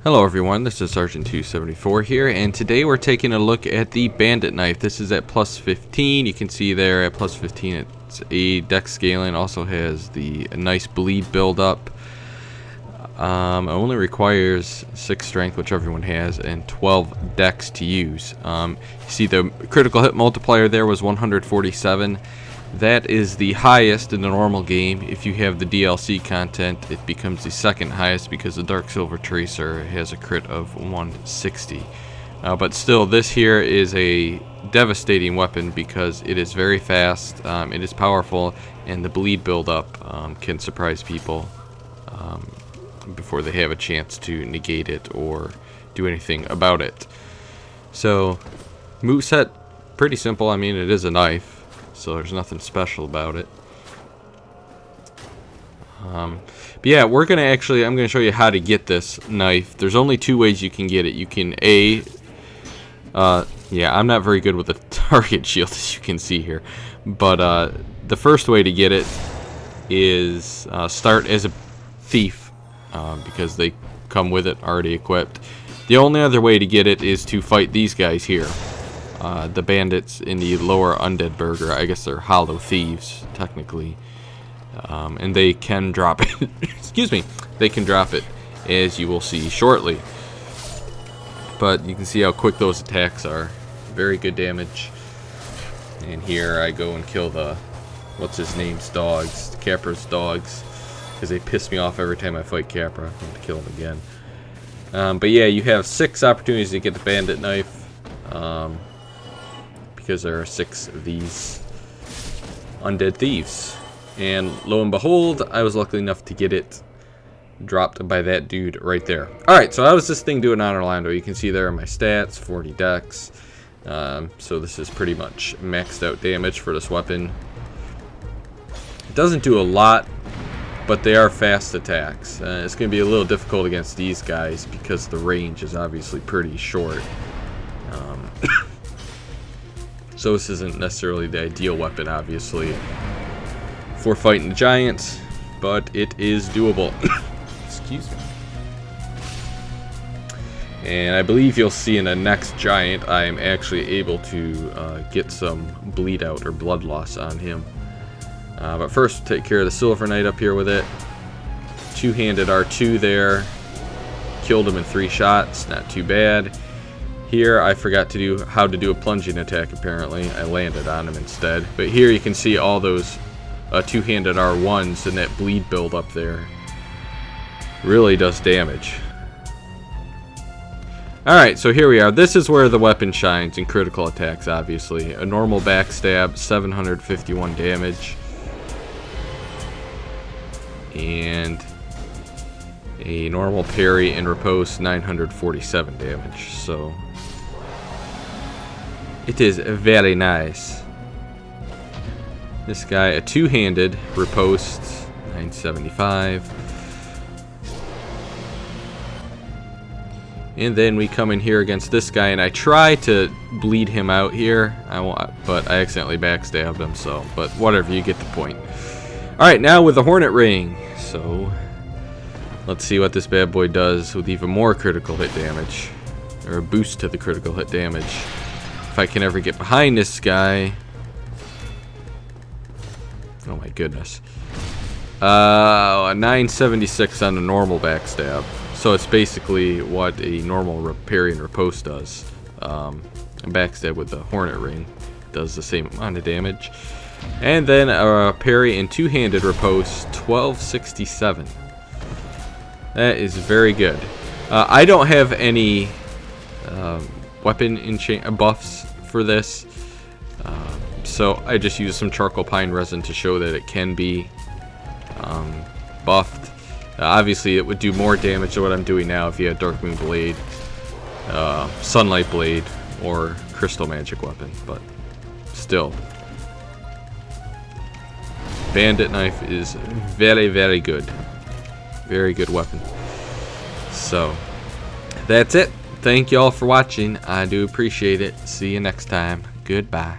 Hello everyone, this is Sergeant 274 here, and today we're taking a look at the Bandit knife. This is at plus 15. You can see there at plus 15 it's a dex scaling, also has the nice bleed buildup. It only requires 6 strength, which everyone has, and 12 dex to use. You see the critical hit multiplier there was 147. That is the highest in the normal game. If you have the DLC content, it becomes the second highest because the Dark Silver Tracer has a crit of 160. But still, this here is a devastating weapon because it is very fast, it is powerful, and the bleed buildup can surprise people before they have a chance to negate it or do anything about it. So, moveset, pretty simple. I mean, it is a knife, so there's nothing special about it. But yeah, I'm gonna show you how to get this knife. There's only 2 ways you can get it. You can yeah, I'm not very good with the target shield, as you can see here, but the first way to get it is start as a thief, because they come with it already equipped. The only other way to get it is to fight these guys here. The bandits in the Lower Undead Burg, or I guess they're hollow thieves, technically. And they can drop it. Excuse me. They can drop it, as you will see shortly. But you can see how quick those attacks are. Very good damage. And here I go and kill the, what's-his-name's dogs, Capra's dogs, because they piss me off every time I fight Capra. I want to kill him again. But yeah, you have 6 opportunities to get the bandit knife. Because there are 6 of these undead thieves, and lo and behold, I was lucky enough to get it dropped by that dude right there. Alright, so how does this thing do in Orlando? You can see there are my stats, 40 dex, so this is pretty much maxed out damage for this weapon. It doesn't do a lot, but they are fast attacks. It's going to be a little difficult against these guys because the range is obviously pretty short. So this isn't necessarily the ideal weapon, obviously, for fighting the giants, but it is doable. Excuse me. And I believe you'll see in the next giant, I am actually able to get some bleed out or blood loss on him. But first, take care of the Silver Knight up here with it. Two-handed R2 there. Killed him in 3 shots, not too bad. Here, I forgot to do how to do a plunging attack, apparently. I landed on him instead. But here you can see all those two-handed R1s and that bleed build up there. Really does damage. Alright, so here we are. This is where the weapon shines in critical attacks, obviously. A normal backstab, 751 damage. And a normal parry and riposte, 947 damage. So it is very nice. This guy, a two-handed riposte, 975. And then we come in here against this guy, and I try to bleed him out here, but I accidentally backstabbed him, so, but whatever, you get the point. Alright, now with the Hornet Ring. So let's see what this bad boy does with even more critical hit damage, or a boost to the critical hit damage. If I can ever get behind this guy. Oh my goodness. A 976 on a normal backstab. So it's basically what a normal parry and riposte does. A backstab with the Hornet Ring does the same amount of damage. And then a parry and two-handed riposte, 1267. That is very good. I don't have any weapon buffs for this, so I just used some charcoal pine resin to show that it can be buffed. Obviously, it would do more damage than what I'm doing now if you had Dark Moon Blade, Sunlight Blade, or Crystal Magic weapon, but still. Bandit knife is very, very good. Very good weapon. So, that's it. Thank you all for watching. I do appreciate it. See you next time. Goodbye.